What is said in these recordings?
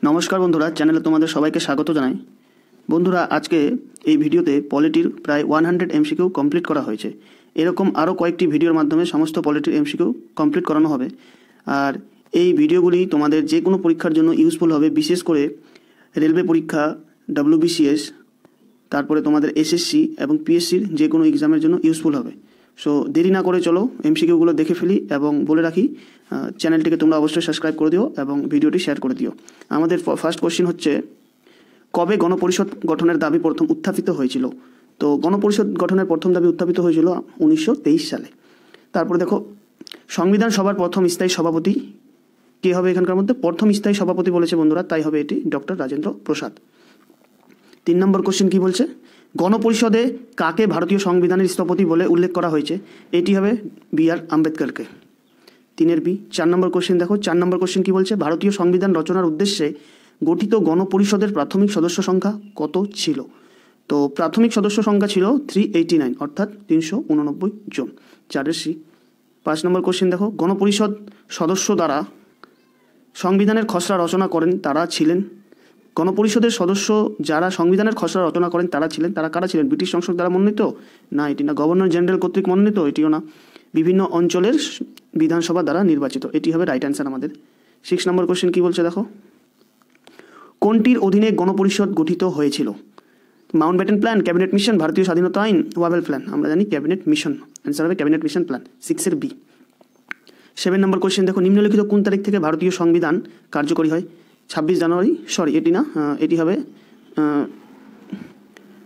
নমস্কার বন্ধুরা, চ্যানেলে তোমাদের সবাইকে স্বাগত জানাই। বন্ধুরা, আজকে এই ভিডিওতে পলিটির প্রায় 100 এমসিকিউ কমপ্লিট করা হয়েছে। এরকম আরও কয়েকটি ভিডিওর মাধ্যমে সমস্ত পলিটির এমসিকিউ কমপ্লিট করানো হবে। আর এই ভিডিওগুলি তোমাদের যে কোনো পরীক্ষার জন্য ইউজফুল হবে, বিশেষ করে রেলওয়ে পরীক্ষা, WBCS, তারপরে তোমাদের SSC এবং PSCর যে কোনো এক্সামের জন্য ইউজফুল হবে। সো দেরি না করে চলো এমসিকিউগুলো দেখে ফেলি, এবং বলে রাখি চ্যানেলটিকে তোমরা অবশ্যই সাবস্ক্রাইব করে দিও এবং ভিডিওটি শেয়ার করে দিও। আমাদের ফার্স্ট কোশ্চেন হচ্ছে, কবে গণপরিষদ গঠনের দাবি প্রথম উত্থাপিত হয়েছিল? তো গণপরিষদ গঠনের প্রথম দাবি উত্থাপিত হয়েছিল 1923 সালে। তারপরে দেখো, সংবিধান সভার প্রথম স্থায়ী সভাপতি কে হবে? এখানকার মধ্যে প্রথম স্থায়ী সভাপতি বলেছে বন্ধুরা, তাই হবে এটি ডক্টর রাজেন্দ্র প্রসাদ। 3 নম্বর কোশ্চেন কি বলছে, গণপরিষদে কাকে ভারতীয় সংবিধানের স্থপতি বলে উল্লেখ করা হয়েছে? এটি হবে BR আম্বেদকরকে। 3 বি। 4 নম্বর কোশ্চেন দেখো, 4 নম্বর কোশ্চেন কি বলছে, ভারতীয় সংবিধান রচনার উদ্দেশ্যে গঠিত গণপরিষদের প্রাথমিক সদস্য সংখ্যা কত ছিল? তো প্রাথমিক সদস্য সংখ্যা ছিল 389, অর্থাৎ 389 জন। 4 সি। 5 নম্বর কোশ্চেন দেখো, গণপরিষদ সদস্য দ্বারা সংবিধানের খসড়া রচনা করেন তারা ছিলেন? গণপরিষদের সদস্য যারা সংবিধানের খসড়া রচনা করেন তারা কারা ছিলেন? ব্রিটিশ সংসদ দ্বারা মনোনীত? না, এটি না। গভর্নর জেনারেল কর্তৃক মনোনীত? এটিও না। বিভিন্ন অঞ্চলের বিধানসভা দ্বারা নির্বাচিত? এটি হবে রাইট অ্যান্সার আমাদের। 6 নম্বর কোশ্চেন কি বলছে দেখো, কোনটির অধীনে গণপরিষদ গঠিত হয়েছিল? মাউন্টব্যাটেন প্ল্যান, ক্যাবিনেট মিশন, ভারতীয় স্বাধীনতা আইন, ওয়াবেল প্ল্যান? আমরা জানি ক্যাবিনেট মিশন। অ্যান্সার হবে ক্যাবিনেট মিশন প্ল্যান। 6 বি। 7 নম্বর কোশ্চেন দেখো, নিম্নলিখিত কোন তারিখ থেকে ভারতীয় সংবিধান কার্যকরী হয়? 26 জানুয়ারি, সরি এটি না, এটি হবে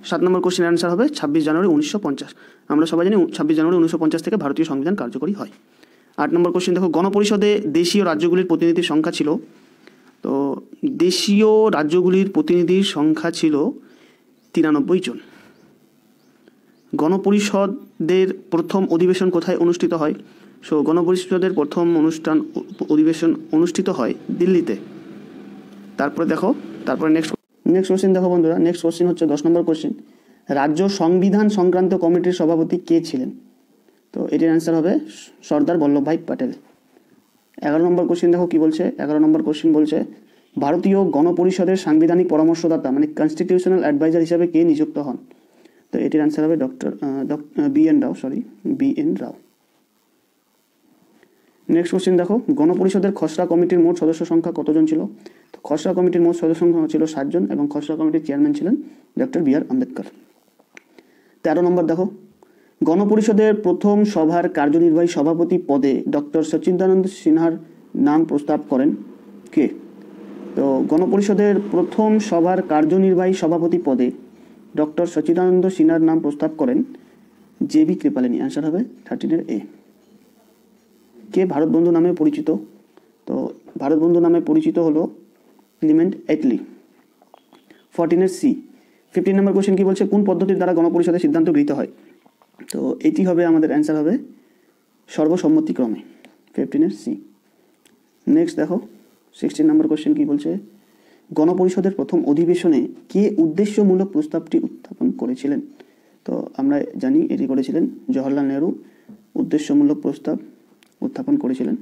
7 নম্বর কোশ্চেনের অ্যান্সার হবে 26 জানুয়ারি 1950। আমরা সবাই জানি 26 জানুয়ারি 1950 থেকে ভারতীয় সংবিধান কার্যকরী হয়। 8 নম্বর কোশ্চেন দেখো, গণপরিষদে দেশীয় রাজ্যগুলির প্রতিনিধির সংখ্যা ছিল? তো দেশীয় রাজ্যগুলির প্রতিনিধির সংখ্যা ছিল 93 জন। গণপরিষদের প্রথম অধিবেশন কোথায় অনুষ্ঠিত হয়? সো গণপরিষদের প্রথম অধিবেশন অনুষ্ঠিত হয় দিল্লিতে। তারপরে নেক্সট কোশ্চেন দেখো বন্ধুরা, নেক্সট কোশ্চেন হচ্ছে 10 নম্বর কোশ্চেন, রাজ্য সংবিধান সংক্রান্ত কমিটির সভাপতি কে ছিলেন? তো এটির অ্যান্সার হবে সর্দার বল্লভভাই প্যাটেল। 11 নম্বর কোশ্চেন দেখো কি বলছে, 11 নম্বর কোশ্চেন বলছে, ভারতীয় গণপরিষদের সাংবিধানিক পরামর্শদাতা মানে কনস্টিটিউশনাল অ্যাডভাইজার হিসাবে কে নিযুক্ত হন? তো এটির অ্যান্সার হবে BN রাও। নেক্সট কোশ্চেন দেখো, গণপরিষদের খসড়া কমিটির মোট সদস্য সংখ্যা কতজন ছিল? তো খসড়া কমিটির মোট সদস্য সংখ্যা ছিল 7 জন, এবং খসড়া কমিটির চেয়ারম্যান ছিলেন ডক্টর BR আম্বেদকর। 13 নম্বর দেখো, গণপরিষদের প্রথম সভার কার্যনির্বাহী সভাপতি পদে ডক্টর সচ্চিদানন্দ সিনহার নাম প্রস্তাব করেন কে? তো গণপরিষদের প্রথম সভার কার্যনির্বাহী সভাপতি পদে ডক্টর সচ্চিদানন্দ সিনহার নাম প্রস্তাব করেন JB কৃপালিনী। অ্যান্সার হবে 13 A। কে ভারত বন্ধু নামে পরিচিত? তো ভারত বন্ধু নামে পরিচিত হলো ক্লিমেন্ট এটলি। 14 C। 15 নম্বর কোশ্চেন কি বলছে, কোন পদ্ধতির দ্বারা গণপরিষদের সিদ্ধান্ত গৃহীত হয়? তো এটি হবে আমাদের অ্যান্সার হবে সর্বসম্মতিক্রমে। 15 C। নেক্সট দেখো 16 নম্বর কোশ্চেন কি বলছে, গণপরিষদের প্রথম অধিবেশনে কে উদ্দেশ্যমূলক প্রস্তাবটি উত্থাপন করেছিলেন? তো আমরা জানি এটি করেছিলেন জওহরলাল নেহরু উদ্দেশ্যমূলক প্রস্তাব উত্থাপন করেছিলেন,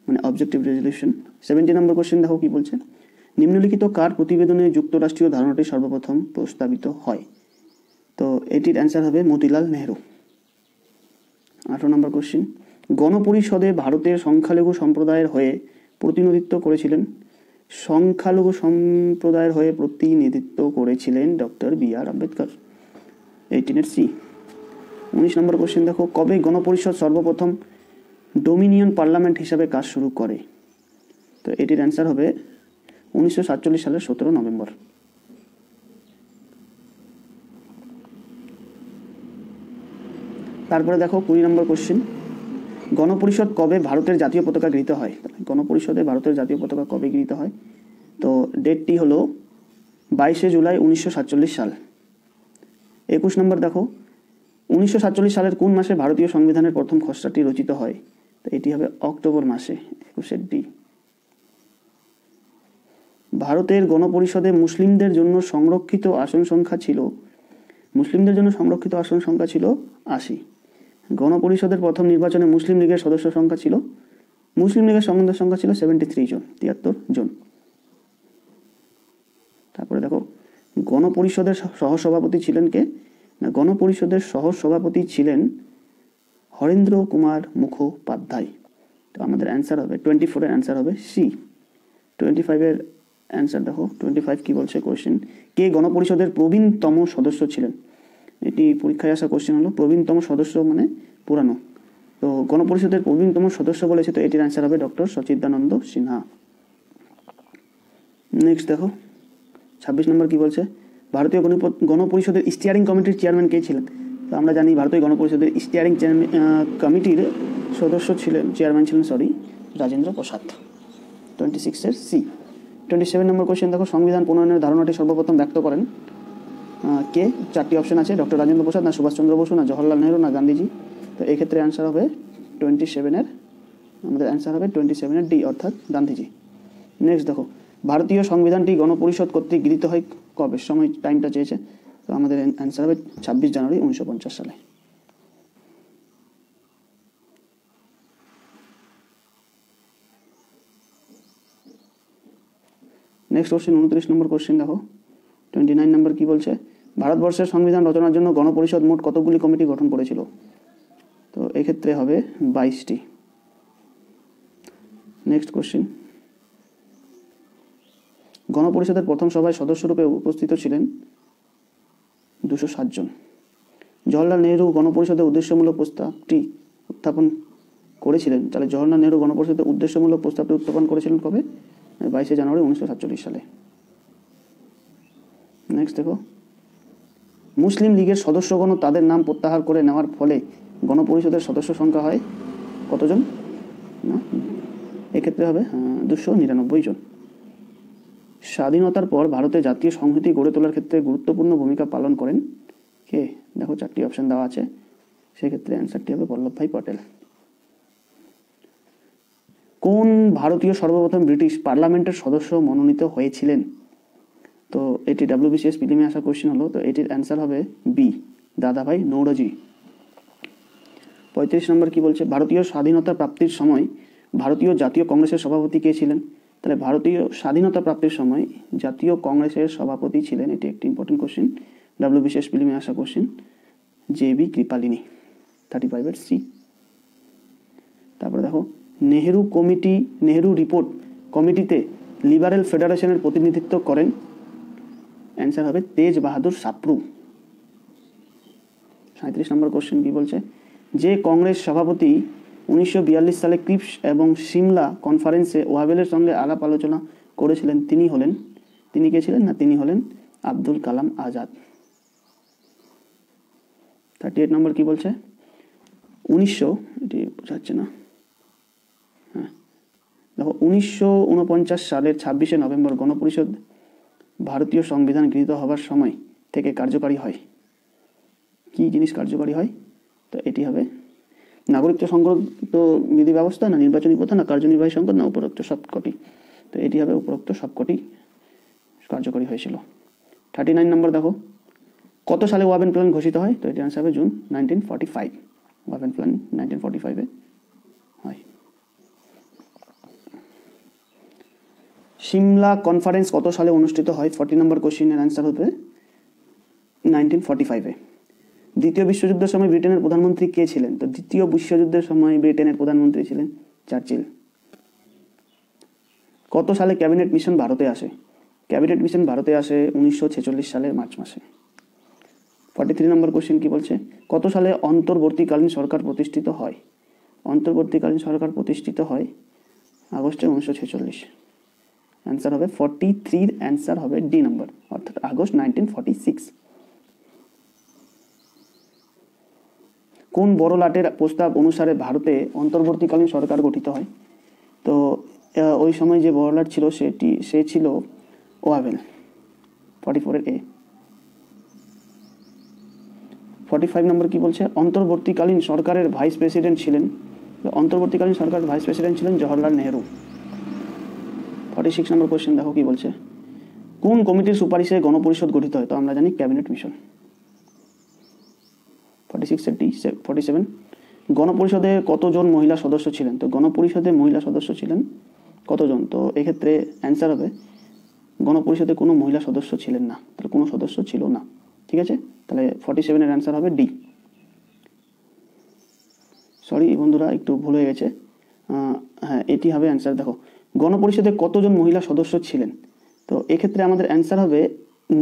মানে অবজেক্টিভ রেজলিউশন। 17 নম্বর কোশ্চেন দেখো কি বলছে, নিম্নলিখিত কার প্রতিবেদনে যুক্তরাষ্ট্রীয় ধারণাটি সর্বপ্রথম প্রস্তাবিত হয়? তো এটির অ্যান্সার হবে মতিলাল নেহরু। 18 নম্বর কোশ্চেন, গণপরিষদে ভারতের সংখ্যালঘু সম্প্রদায়ের হয়ে প্রতিনিধিত্ব করেছিলেন? সংখ্যালঘু সম্প্রদায়ের হয়ে প্রতিনিধিত্ব করেছিলেন ডক্টর BR আম্বেদকর। 18 C। 19 নম্বর কোশ্চেন দেখো, কবে গণপরিষদ সর্বপ্রথম ডোমিনিয়ন পার্লামেন্ট হিসাবে কাজ শুরু করে? তো এটির অ্যান্সার হবে 1947 সালের 17 নভেম্বর। তারপরে দেখো 20 নম্বর কোশ্চেন, গণপরিষদ কবে ভারতের জাতীয় পতাকা গৃহীত হয়? গণপরিষদে ভারতের জাতীয় পতাকা কবে গৃহীত হয়? তো ডেটটি হলো 22 জুলাই 1947 সাল। 21 নম্বর দেখো, 1947 সালের কোন মাসে ভারতীয় সংবিধানের প্রথম খসড়াটি রচিত হয়? তো এটি হবে অক্টোবর মাসে। 21 D। ভারতের গণপরিষদে মুসলিমদের জন্য সংরক্ষিত আসন সংখ্যা ছিল 80। গণপরিষদের প্রথম নির্বাচনে মুসলিম লীগের সদস্য সংখ্যা ছিল 73 জন, 73 জন। তারপরে দেখো গণপরিষদের সহসভাপতি ছিলেন কে না, গণপরিষদের সহসভাপতি ছিলেন হরেন্দ্র কুমার মুখোপাধ্যায়। তো আমাদের অ্যান্সার হবে 24-এর অ্যান্সার হবে সি। 25-এর অ্যান্সার দেখো, 25 কি বলছে কোয়েশ্চেন, কে গণপরিষদের প্রবীণতম সদস্য ছিলেন। এটি পরীক্ষায় আসা কোয়েশ্চেন হলো, প্রবীণতম সদস্য মানে পুরানো। তো গণপরিষদের প্রবীণতম সদস্য বলেছে, তো এটির অ্যান্সার হবে ডক্টর সচিদানন্দ সিনহা। নেক্সট দেখো 26 নম্বর কি বলছে, ভারতীয় গণপরিষদের স্টিয়ারিং কমিটির চেয়ারম্যান কে ছিলেন। তো আমরা জানি ভারতীয় গণপরিষদের স্টিয়ারিং কমিটির সদস্য ছিলেন, চেয়ারম্যান ছিলেন রাজেন্দ্র প্রসাদ। 26-এর সি। 27 নম্বর কোয়েশ্চেন দেখো, সংবিধান প্রণয়নের ধারণাটি সর্বপ্রথম ব্যক্ত করেন কে। 4টি অপশন আছে, ডক্টর রাজেন্দ্র প্রসাদ, না সুভাষচন্দ্র বসু, না জওহরলাল নেহরু, না গান্ধীজি। তো এক্ষেত্রে অ্যান্সার হবে 27-এর, আমাদের অ্যান্সার হবে 27-এর ডি, অর্থাৎ গান্ধীজি। নেক্সট দেখো, ভারতীয় সংবিধানটি গণপরিষদ কর্তৃক গৃহীত হয় কবে, সময় টাইমটা চেয়েছে। তো আমাদের অ্যান্সার হবে 26 জানুয়ারি 1950 সালে। নেক্সট কোশ্চেন 29 নম্বর কোশ্চেন দেখো, 29 নম্বর কি বলছে, ভারতবর্ষের সংবিধান রচনার জন্য গণপরিষদ মোট কতগুলি কমিটি গঠন করেছিল। তো এক্ষেত্রে হবে 22টি। নেক্সট কোশ্চেন, গণপরিষদের প্রথম সভায় সদস্যরূপে উপস্থিত ছিলেন 207 জন। জওহরলাল নেহরু গণপরিষদের উদ্দেশ্যমূলক প্রস্তাবটি উত্থাপন করেছিলেন। তাহলে জওহরলাল নেহরু গণপরিষদের উদ্দেশ্যমূলক প্রস্তাবটি উত্থাপন করেছিলেন কবে, 22 জানুয়ারি 1947 সালে। নেক্সট দেখো, মুসলিম লীগের সদস্যগণ তাদের নাম প্রত্যাহার করে নেওয়ার ফলে গণপরিষদের সদস্য সংখ্যা হয় কতজন, না এক্ষেত্রে হবে 299 জন। স্বাধীনতার পর ভারতে জাতীয় সংহতি গড়ে তোলার ক্ষেত্রে গুরুত্বপূর্ণ ভূমিকা পালন করেন কে। দেখো 4টি অপশন দেওয়া আছে, সেক্ষেত্রে অ্যান্সারটি হবে বল্লভভাই পটেল। কোন ভারতীয় সর্বপ্রথম ব্রিটিশ পার্লামেন্টের সদস্য মনোনীত হয়েছিলেন। তো এটি WBCS প্রিলিমে আসা কোয়েশ্চেন হলো, তো এটির অ্যান্সার হবে বি, দাদাভাই নৌরোজি। 35 নম্বর কি বলছে, ভারতীয় স্বাধীনতা প্রাপ্তির সময় ভারতীয় জাতীয় কংগ্রেসের সভাপতি কে ছিলেন। তাহলে ভারতীয় স্বাধীনতা প্রাপ্তির সময় জাতীয় কংগ্রেসের সভাপতি ছিলেন, এটি একটি ইম্পর্টেন্ট কোশ্চেন, WBCS প্রিলিমে আসা কোশ্চেন, JB কৃপালিনী। 35-এর সি। তারপরে দেখো, নেহেরু রিপোর্ট কমিটিতে লিবারেল ফেডারেশনের প্রতিনিধিত্ব করেন, অ্যান্সার হবে তেজ বাহাদুর সাপ্রু। 37 নম্বর কোশ্চেন কি বলছে, যে কংগ্রেস সভাপতি 1942 সালে ক্রিপস এবং সিমলা কনফারেন্সে ওয়াভেলের সঙ্গে আলাপ আলোচনা করেছিলেন, তিনি কে ছিলেন, না তিনি হলেন আব্দুল কালাম আজাদ। 38 নম্বর কি বলছে, এটি বোঝাচ্ছে না, হ্যাঁ দেখো 1949 সালের 26শে নভেম্বর গণপরিষদ ভারতীয় সংবিধান গৃহীত হবার সময় থেকে কার্যকারী হয়। কি জিনিস কার্যকারী হয়, তো এটি হবে নাগরিকত্ব সংক্রান্ত বিধি ব্যবস্থা, না নির্বাচনী প্রথা, না কার্যনির্বাহী সংকট, না উপরোক্ত সবকটি। তো এটি হবে উপরোক্ত সবকটি কার্যকরী হয়েছিল। 39 নম্বর দেখো, কত সালে ওয়াবেন প্ল্যান ঘোষিত হয়। তো এটি আনসার হবে জুন 1945। ওয়াবেন প্ল্যান 1945-এ হয়। সিমলা কনফারেন্স কত সালে অনুষ্ঠিত হয়। 40 নম্বর কোশ্চেনের অ্যান্সার হবে 1945-এ। দ্বিতীয় বিশ্বযুদ্ধের সময় ব্রিটেনের প্রধানমন্ত্রী কে ছিলেন। তো দ্বিতীয় বিশ্বযুদ্ধের সময় ব্রিটেনের প্রধানমন্ত্রী ছিলেন চার্চিল। কত সালে ক্যাবিনেট মিশন ভারতে আসে। ক্যাবিনেট মিশন ভারতে আসে 1946 সালের মার্চ মাসে। 43 নম্বর কোশ্চেন কি বলছে, কত সালে অন্তর্বর্তীকালীন সরকার প্রতিষ্ঠিত হয়। অন্তর্বর্তীকালীন সরকার প্রতিষ্ঠিত হয় আগস্টে 1946। অ্যান্সার হবে 43-এর অ্যান্সার হবে ডি নম্বর, অর্থাৎ আগস্ট 1946। কোন বড়লাটের প্রস্তাব অনুসারে ভারতে অন্তর্বর্তীকালীন সরকার গঠিত হয়। তো ওই সময় যে বড়লাট ছিল সে ছিল ওয়াভেল। 44-এর এ। 45 নম্বর কি বলছে, অন্তর্বর্তীকালীন সরকারের ভাইস প্রেসিডেন্ট ছিলেন। অন্তর্বর্তীকালীন সরকারের ভাইস প্রেসিডেন্ট ছিলেন জওহরলাল নেহরু। 46 নম্বর কোশ্চেন দেখো কি বলছে, কোন কমিটির সুপারিশে গণপরিষদ গঠিত হয়। তো আমরা জানি ক্যাবিনেট মিশন। 47 গণপরিষদে কতজন মহিলা সদস্য ছিলেন। তো গণপরিষদে মহিলা সদস্য ছিলেন কতজন। তো এক্ষেত্রে অ্যান্সার হবে গণপরিষদে কোনো মহিলা সদস্য ছিলেন না, তাহলে কোনো সদস্য ছিল না। ঠিক আছে, তাহলে 47-এর অ্যান্সার হবে ডি। সরি বন্ধুরা, একটু ভুল হয়ে গেছে। হ্যাঁ, এটি হবে অ্যান্সার। দেখো, গণপরিষদে কতজন মহিলা সদস্য ছিলেন, তো এক্ষেত্রে আমাদের অ্যান্সার হবে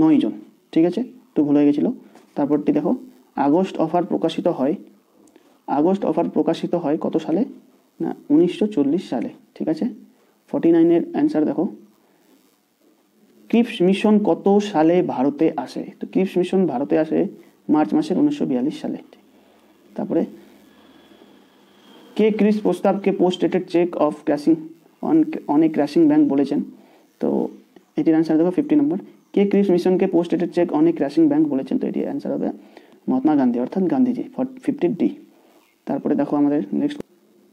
9 জন। ঠিক আছে, একটু ভুল হয়ে গেছিলো। তারপরটি দেখো, আগস্ট অফার প্রকাশিত হয় কত সালে, না 1940 সালে। ঠিক আছে, 49-এর অ্যান্সার দেখো, ক্রিপস মিশন কত সালে ভারতে আসে, তো ক্রিপস মিশন ভারতে আসে মার্চ মাসের 1942 সালে। তারপরে কে ক্রিপস প্রস্তাবকে post dated cheque of crashing on a crashing bank বলেছেন, তো এটির অ্যান্সার দেখো 50 নম্বর, কে ক্রিপস মিশনকে post dated cheque on a crashing bank বলেছেন, তো এটির অ্যান্সার হবে মহাত্মা গান্ধী অর্থাৎ গান্ধীজি, 50D। তারপরে দেখো আমাদের নেক্সট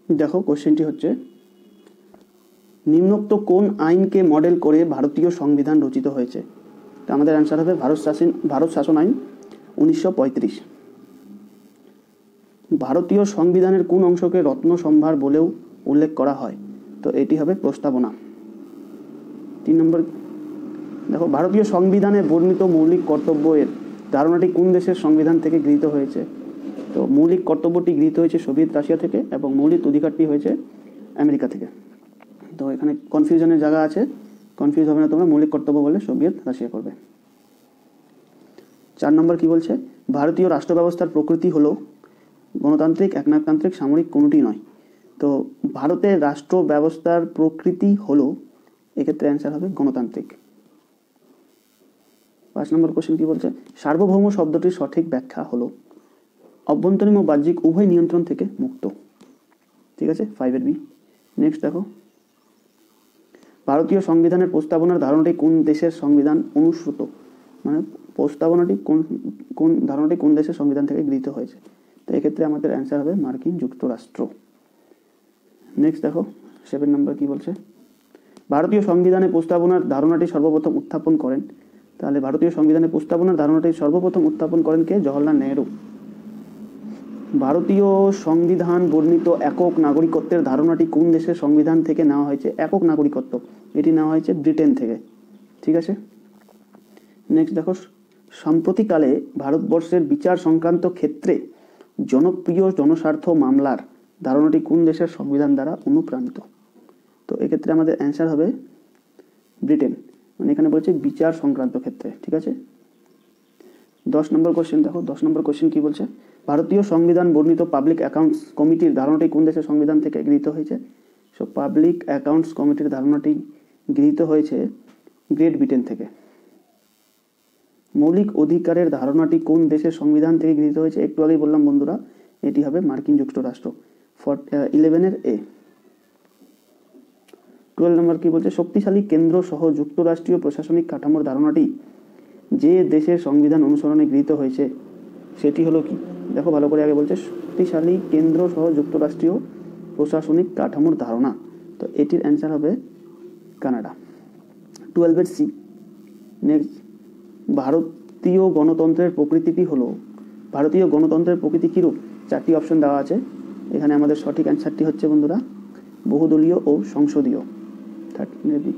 দেখো কোশ্চেনটি হচ্ছে, নিম্নোক্ত কোন আইনকে মডেল করে ভারতীয় সংবিধান রচিত হয়েছে, তো আমাদের অ্যান্সার হবে ভারত শাসন আইন 1935। ভারতীয় সংবিধানের কোন অংশকে রত্ন সম্ভার বলেও উল্লেখ করা হয়, তো এটি হবে প্রস্তাবনা। 3 নম্বর দেখো, ভারতীয় সংবিধানে বর্ণিত মৌলিক কর্তব্য এর ধারণাটি কোন দেশের সংবিধান থেকে গৃহীত হয়েছে, তো মৌলিক কর্তব্যটি গৃহীত হয়েছে সোভিয়েত রাশিয়া থেকে এবং মৌলিক অধিকারটি হয়েছে আমেরিকা থেকে। তো এখানে কনফিউশনের জায়গা আছে, কনফিউজ হবে না তোমরা, মৌলিক কর্তব্য বলে সোভিয়েত রাশিয়া করবে। 4 নম্বর কি বলছে, ভারতীয় রাষ্ট্র ব্যবস্থার প্রকৃতি হলো গণতান্ত্রিক, একনায়কতান্ত্রিক, সামরিক, কোনোটি নয়, তো ভারতের রাষ্ট্র ব্যবস্থার প্রকৃতি হলো, এক্ষেত্রে অ্যান্সার হবে গণতান্ত্রিক। 5 নম্বর কোশ্চেন কি বলছে, সার্বভৌম শব্দটির সঠিক ব্যাখ্যা হলো অভ্যন্তরীণ ও বাহ্যিক উভয় নিয়ন্ত্রণ থেকে মুক্ত। ঠিক আছে, 5-এর বি। নেক্সট দেখো, ভারতীয় সংবিধানের প্রস্তাবনার ধারণাটি কোন দেশের সংবিধান অনুসৃত, মানে প্রস্তাবনাটি কোন ধারণাটি কোন দেশের সংবিধান থেকে গৃহীত হয়েছে, তো এক্ষেত্রে আমাদের অ্যান্সার হবে মার্কিন যুক্তরাষ্ট্র। নেক্সট দেখো 7 নম্বর কি বলছে, ভারতীয় সংবিধানে প্রস্তাবনার ধারণাটি সর্বপ্রথম উত্থাপন করেন, তাহলে ভারতীয় সংবিধানে প্রস্তাবনার ধারণাটি সর্বপ্রথম উত্থাপন করেন কে, জওহরলাল নেহরু। ভারতীয় সংবিধান বর্ণিত একক নাগরিকত্বের ধারণাটি কোন দেশের সংবিধান থেকে নেওয়া হয়েছে, একক নাগরিকত্ব এটি নেওয়া হয়েছে ব্রিটেন থেকে। ঠিক আছে, নেক্সট দেখো, সাম্প্রতিককালে ভারতবর্ষের বিচার সংক্রান্ত ক্ষেত্রে জনপ্রিয় জনস্বার্থ মামলার ধারণাটি কোন দেশের সংবিধান দ্বারা অনুপ্রাণিত, তো এক্ষেত্রে আমাদের অ্যান্সার হবে ব্রিটেন, মানে এখানে বলছে বিচার সংক্রান্ত ক্ষেত্রে। ঠিক আছে, 10 নম্বর কোশ্চেন দেখো, 10 নম্বর কোশ্চেন কি বলছে, ভারতীয় সংবিধান বর্ণিত পাবলিক অ্যাকাউন্টস কমিটির ধারণাটি কোন দেশের সংবিধান থেকে গৃহীত হয়েছে, সো পাবলিক অ্যাকাউন্টস কমিটির ধারণাটি গৃহীত হয়েছে গ্রেট ব্রিটেন থেকে। মৌলিক অধিকারের ধারণাটি কোন দেশের সংবিধান থেকে গৃহীত হয়েছে, একটু আগেই বললাম বন্ধুরা, এটি হবে মার্কিন যুক্তরাষ্ট্র, 11-এর এ। 12 নম্বর কি বলছে, শক্তিশালী কেন্দ্র সহ যুক্তরাষ্ট্রীয় প্রশাসনিক কাঠামোর ধারণাটি যে দেশের সংবিধান অনুসরণে গৃহীত হয়েছে সেটি হলো কি, দেখো ভালো করে আগে বলছে শক্তিশালী কেন্দ্র সহ যুক্তরাষ্ট্রীয় প্রশাসনিক কাঠামোর ধারণা, তো এটির অ্যান্সার হবে কানাডা, 12-এর সি। নেক্সট, ভারতীয় গণতন্ত্রের প্রকৃতিটি হলো, ভারতীয় গণতন্ত্রের প্রকৃতি কীরূপ, 4টি অপশন দেওয়া আছে, এখানে আমাদের সঠিক অ্যান্সারটি হচ্ছে বন্ধুরা বহুদলীয় ও সংসদীয়, 13-এর বি।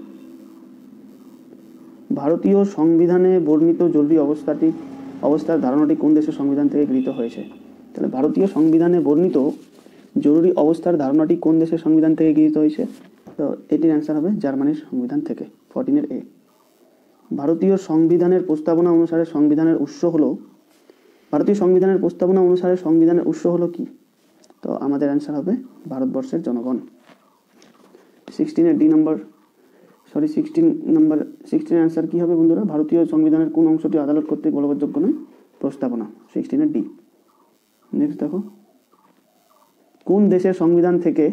ভারতীয় সংবিধানে বর্ণিত জরুরি অবস্থার ধারণাটি কোন দেশের সংবিধান থেকে গৃহীত হয়েছে, তাহলে ভারতীয় সংবিধানে বর্ণিত জরুরি অবস্থার ধারণাটি কোন দেশের সংবিধান থেকে গৃহীত হয়েছে, তো এটির অ্যান্সার হবে জার্মানির সংবিধান থেকে, 14-এর এ। ভারতীয় সংবিধানের প্রস্তাবনা অনুসারে সংবিধানের উৎস হলো, ভারতীয় সংবিধানের প্রস্তাবনা অনুসারে সংবিধানের উৎস হলো কি, তো আমাদের অ্যান্সার হবে ভারতবর্ষের জনগণ। 16-এর ডি নম্বর, সরি 16 অ্যান্সার কি হবে বন্ধুরা, ভারতীয় সংবিধানের কোন অংশটি আদালত কর্তৃক বলবৎযোগ্য নয়, প্রস্তাবনা, 16-এর ডি। নেক্সট দেখো, কোন দেশের সংবিধান থেকে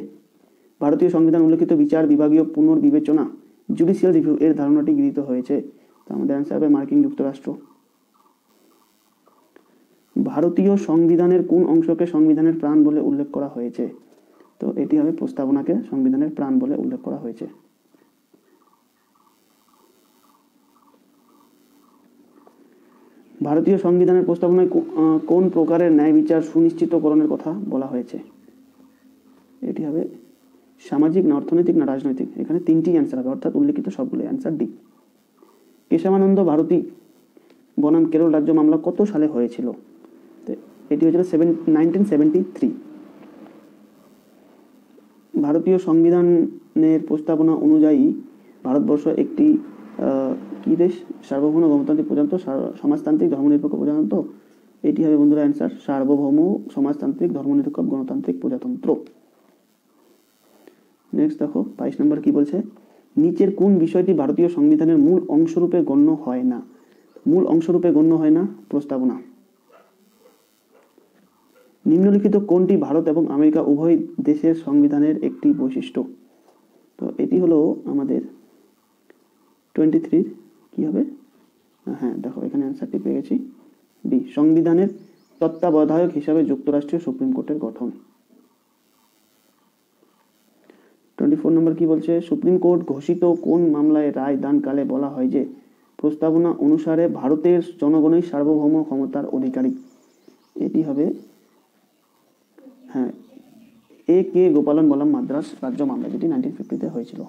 ভারতীয় সংবিধান উল্লেখিত বিচার বিভাগীয় পুনর্বিবেচনা জুডিশিয়াল রিভিউ এর ধারণাটি গৃহীত হয়েছে, তো আমাদের অ্যান্সার হবে মার্কিন যুক্তরাষ্ট্র। ভারতীয় সংবিধানের কোন অংশকে সংবিধানের প্রাণ বলে উল্লেখ করা হয়েছে, তো এটি হবে প্রস্তাবনাকে সংবিধানের প্রাণ বলে উল্লেখ করা হয়েছে। ভারতীয় সংবিধানের প্রস্তাবনায় কোন প্রকারের ন্যায় বিচার সুনিশ্চিতকরণের কথা বলা হয়েছে, এটি হবে সামাজিক না অর্থনৈতিক না রাজনৈতিক, এখানে 3টি অ্যান্সার হবে, অর্থাৎ উল্লেখিত সবগুলো, অ্যান্সার ডি। কেশবানন্দ ভারতী বনাম কেরল রাজ্য মামলা কত সালে হয়েছিল? তো এটি হয়েছিল 1973। ভারতীয় সংবিধানের প্রস্তাবনা অনুযায়ী ভারতবর্ষ একটি কি দেশ? সার্বভৌম গণতান্ত্রিক প্রজাতন্ত্র, সমাজতান্ত্রিক ধর্মনিরপেক্ষ প্রজাতন্ত্র। এটি হবে বন্ধুরা অ্যান্সার, সার্বভৌম সমাজতান্ত্রিক ধর্মনিরপেক্ষ গণতান্ত্রিক প্রজাতন্ত্র। নেক্সট দেখো 22 নম্বর কি বলছে, নিচের কোন বিষয়টি ভারতীয় সংবিধানের মূল অংশরূপে গণ্য হয় না? মূল অংশরূপে গণ্য হয় না প্রস্তাবনা। নিম্নলিখিত কোনটি ভারত এবং আমেরিকা উভয় দেশের সংবিধানের একটি বৈশিষ্ট্য? তো এটি হলো আমাদের 23 কি হবে? হ্যাঁ দেখো এখানে অ্যান্সারটি পেয়ে গেছি, ডি, সংবিধানের তত্ত্বাবধায়ক হিসাবে যুক্তরাষ্ট্রীয় সুপ্রিম কোর্টের গঠন। 24 নম্বর কি বলছে, সুপ্রিম কোর্ট ঘোষিত কোন মামলায় রায় দানকালে বলা হয় যে প্রস্তাবনা অনুসারে ভারতের জনগণই সার্বভৌম ক্ষমতার অধিকারী? এটি হবে হ্যাঁ কে গোপালন বলরাম মাদ্রাস রাজ্য মামলা, যেটি 1950-তে হয়েছিল।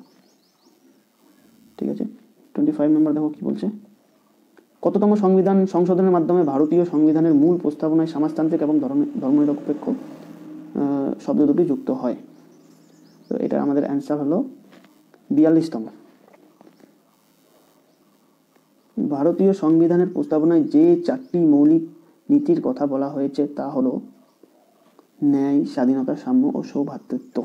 ঠিক আছে। 25 নম্বর দেখো কি বলছে, কততম সংবিধান সংশোধনের মাধ্যমে ভারতীয় সংবিধানের মূল প্রস্তাবনায় সমাজতান্ত্রিক এবং ধর্মনিরপেক্ষ শব্দ দুটি যুক্ত হয়? তো এটা আমাদের অ্যান্সার হলো 42তম। ভারতীয় সংবিধানের প্রস্তাবনায় যে 4টি মৌলিক নীতির কথা বলা হয়েছে তা হলো ন্যায়, স্বাধীনতা, সাম্য ও সৌভ্রাতৃত্ব।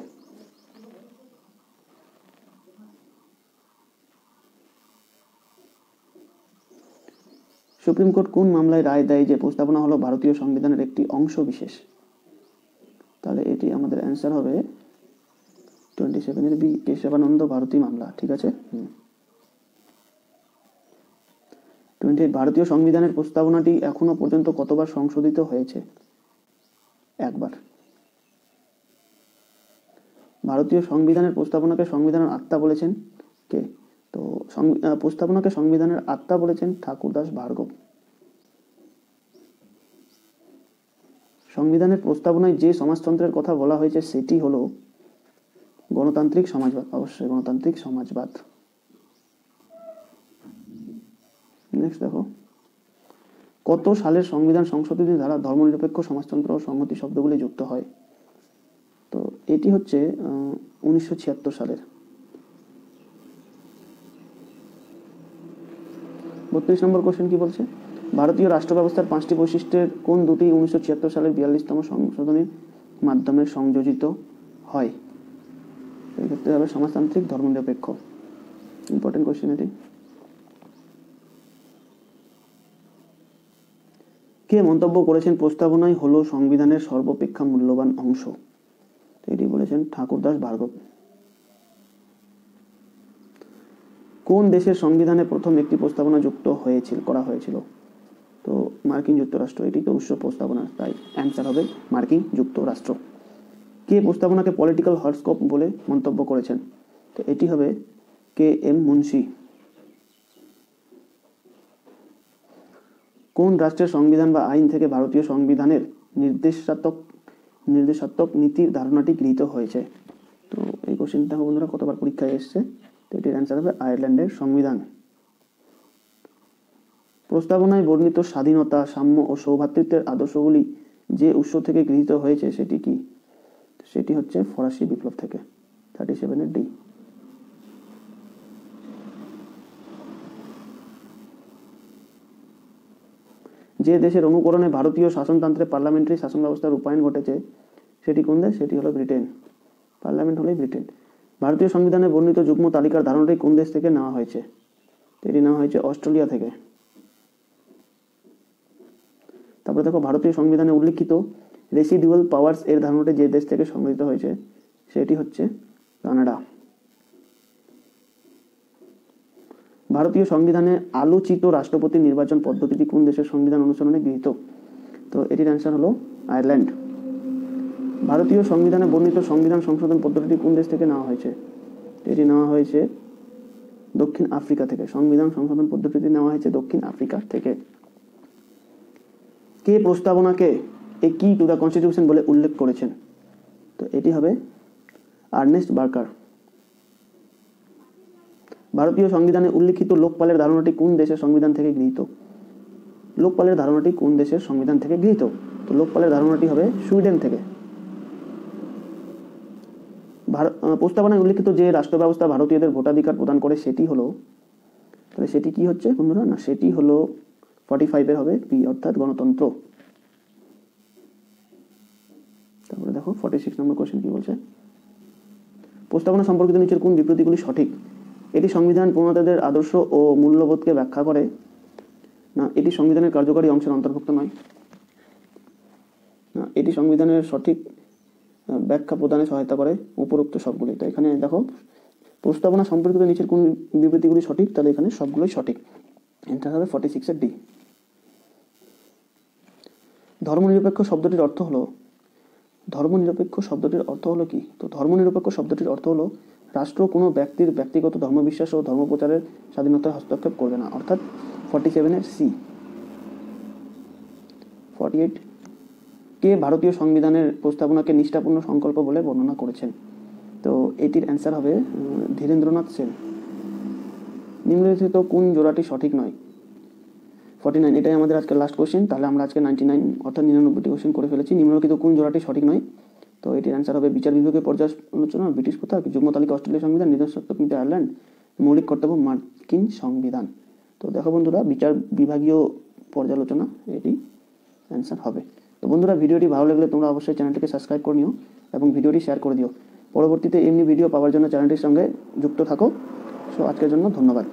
সুপ্রিম কোর্ট কোন মামলায় রায় দেয় যে প্রস্তাবনা হলো ভারতীয় সংবিধানের একটি অংশ বিশেষ? তাহলে এটি আমাদের অ্যান্সার হবে 27 বি, কেশবানন্দ ভারতী মামলা। ঠিক আছে। 28 ভারতীয় সংবিধানের প্রস্তাবনাটি এখনো পর্যন্ত কতবার সংশোধিত হয়েছে? একবার। ভারতীয় সংবিধানের প্রস্তাবনাকে সংবিধানের আত্মা বলেছেন কে? তো প্রস্তাবনাকে সংবিধানের আত্মা বলেছেন ঠাকুরদাস ভার্গব। সংবিধানের প্রস্তাবনায় যে সমাজতন্ত্রের কথা বলা হয়েছে সেটি হলো গণতান্ত্রিক সমাজবাদ। অবশ্যই গণতান্ত্রিক সমাজবাদ। নেক্সট দেখো, কত সালের সংবিধান সংশোধনী দ্বারা ধর্মনিরপেক্ষ সমাজতন্ত্র ও সংহতি শব্দগুলি যুক্ত হয়? তো এটি হচ্ছে 1976 সালের। 32 নম্বর কোশ্চেন কি বলছে, ভারতীয় রাষ্ট্র ব্যবস্থার 5টি বৈশিষ্ট্যের কোন দুটি 1976 সালের 42তম সংশোধনীর মাধ্যমে সংযোজিত হয়? এক্ষেত্রে হবে সমাজতান্ত্রিক, ধর্মনিরপেক্ষ। ইম্পর্টেন্ট কোশ্চেন এটি। কে মন্তব্য করেছেন প্রস্তাবনাই হলো সংবিধানের সর্বাপেক্ষা মূল্যবান অংশ? এটি বলেছেন ঠাকুরদাস ভার্গব। কোন দেশের সংবিধানে প্রথম একটি প্রস্তাবনা যুক্ত করা হয়েছিল? তো মার্কিন যুক্তরাষ্ট্র। এটি তো উৎস প্রস্তাবনা, তাই অ্যান্সার হবে মার্কিন যুক্তরাষ্ট্র। কে প্রস্তাবনাকে পলিটিক্যাল হরস্কোপ বলে মন্তব্য করেছেন? তো এটি হবে KM মুন্সি। কোন রাষ্ট্রের সংবিধান বা আইন থেকে ভারতীয় সংবিধানের নির্দেশাত্মক নীতির ধারণাটি গৃহীত হয়েছে? তো এই কোশ্চেনটা বন্ধুরা কতবার পরীক্ষায় এসছে, তো এটির অ্যান্সার হবে আয়ারল্যান্ডের সংবিধান। প্রস্তাবনায় বর্ণিত স্বাধীনতা, সাম্য ও সৌভ্রাতৃত্বের আদর্শগুলি যে উৎস থেকে গৃহীত হয়েছে সেটি কি? সেটি হচ্ছে ফরাসি বিপ্লব থেকে। 37 ডি। যে দেশের অনুকরণে ভারতীয় শাসনতন্ত্রে পার্লামেন্টারি শাসন ব্যবস্থার রূপায়ণ ঘটেছে সেটি কোন দেশ? সেটি হলো ব্রিটেন। পার্লামেন্ট হলোই ব্রিটেন। ভারতীয় সংবিধানে বর্ণিত যুগ্ম তালিকার ধারণাটি কোন দেশ থেকে নেওয়া হয়েছে? এটি নেওয়া হয়েছে অস্ট্রেলিয়া থেকে। তারপরে দেখো, ভারতীয় সংবিধানে উল্লিখিত রেসিডুয়াল পাওয়ার্স এর ধারণাটি যে দেশ থেকে সংগৃহীত হয়েছে সেটি হচ্ছে কানাডা। ভারতীয় সংবিধানে আলোচিত রাষ্ট্রপতি নির্বাচন পদ্ধতিটি কোন দেশের সংবিধান অনুসরণে গৃহীত? তো এটির অ্যান্সার হলো আয়ারল্যান্ড। ভারতীয় সংবিধানে বর্ণিত সংবিধান সংশোধন পদ্ধতিটি কোন দেশ থেকে নেওয়া হয়েছে? এটি নেওয়া হয়েছে দক্ষিণ আফ্রিকা থেকে। সংবিধান সংশোধন পদ্ধতিটি নেওয়া হয়েছে দক্ষিণ আফ্রিকা থেকে। কে প্রস্তাবনাকে এ কি টু দ্য কনস্টিটিউশন বলে উল্লেখ করেছেন? তো এটি হবে আর্নেস্ট বার্কার। ভারতীয় সংবিধানে উল্লিখিত লোকপালের ধারণাটি কোন দেশের সংবিধান থেকে গৃহীত? লোকপালের ধারণাটি কোন দেশের সংবিধান থেকে গৃহীত? তো লোকপালের ধারণাটি হবে সুইডেন থেকে। প্রস্তাবনায় উল্লিখিত যে রাষ্ট্র ব্যবস্থা ভারতীয়দের ভোটাধিকার প্রদান করে সেটি হলো, তাহলে সেটি কি হচ্ছে বন্ধুরা? না, সেটি হলো 45 হবে বি, অর্থাৎ গণতন্ত্র। তারপরে দেখো 46 নম্বর কোশ্চেন কি বলছে। প্রস্তাবনা সম্পর্কিত নিচের কোন বিবৃতিগুলি সঠিক? এটি সংবিধান প্রণেতাদের আদর্শ ও মূল্যবোধকে ব্যাখ্যা করে। না, এটি সংবিধানের কার্যকরী অংশের অন্তর্ভুক্ত নয়। না, এটি সংবিধানের সঠিক ব্যাখ্যা প্রদানে সহায়তা করে। উপরোক্ত সবগুলি। তো এখানে দেখো প্রস্তাবনা সম্পর্কিত নিচের কোন বিবৃতিগুলি সঠিক, তাহলে এখানে সবগুলোই সঠিক। এন্টার হবে 46 এর ডি। ধর্মনিরপেক্ষ শব্দটির অর্থ হলো, ধর্মনিরপেক্ষ শব্দটির অর্থ হলো কি? তো ধর্মনিরপেক্ষ শব্দটির অর্থ হলো রাষ্ট্র কোনো ব্যক্তির ব্যক্তিগত ধর্মবিশ্বাস ও ধর্মপ্রচারের স্বাধীনতায় হস্তক্ষেপ করবে না, অর্থাৎ 47 এর সি। 48 কে ভারতীয় সংবিধানের প্রস্তাবনাকে নিষ্ঠাপূর্ণ সংকল্প বলে বর্ণনা করেছেন? তো এটির অ্যান্সার হবে ধীরেন্দ্রনাথ সেন। নিম্নলিখিত কোন জোড়াটি সঠিক নয়? 49, এটাই আমাদের আজকে লাস্ট কোশ্চেন। তাহলে আমরা আজকে 99 অর্থাৎ 99টি কোশ্চেন করে ফেলেছি। নিম্নলিখিত কোন জোড়াটি সঠিক নয়? তো এটির অ্যান্সার হবে বিচার বিভাগের পর্যালোচনা, ব্রিটিশ প্রথা, যুগ্ম তালিকা অস্ট্রেলিয়া সংবিধান, নিজস্বত্ব নীতি আয়ারল্যান্ড, মৌলিক কর্তব্য মার্কিন সংবিধান। তো দেখো বন্ধুরা, বিচার বিভাগীয় পর্যালোচনা এটি অ্যান্সার হবে। তো বন্ধুরা, ভিডিওটি ভালো লাগলে তোমরা অবশ্যই চ্যানেলটিকে সাবস্ক্রাইব করে নিও এবং ভিডিওটি শেয়ার করে দিও। পরবর্তীতে এমনি ভিডিও পাওয়ার জন্য চ্যানেলটির সঙ্গে যুক্ত থাকো। সো আজকের জন্য ধন্যবাদ।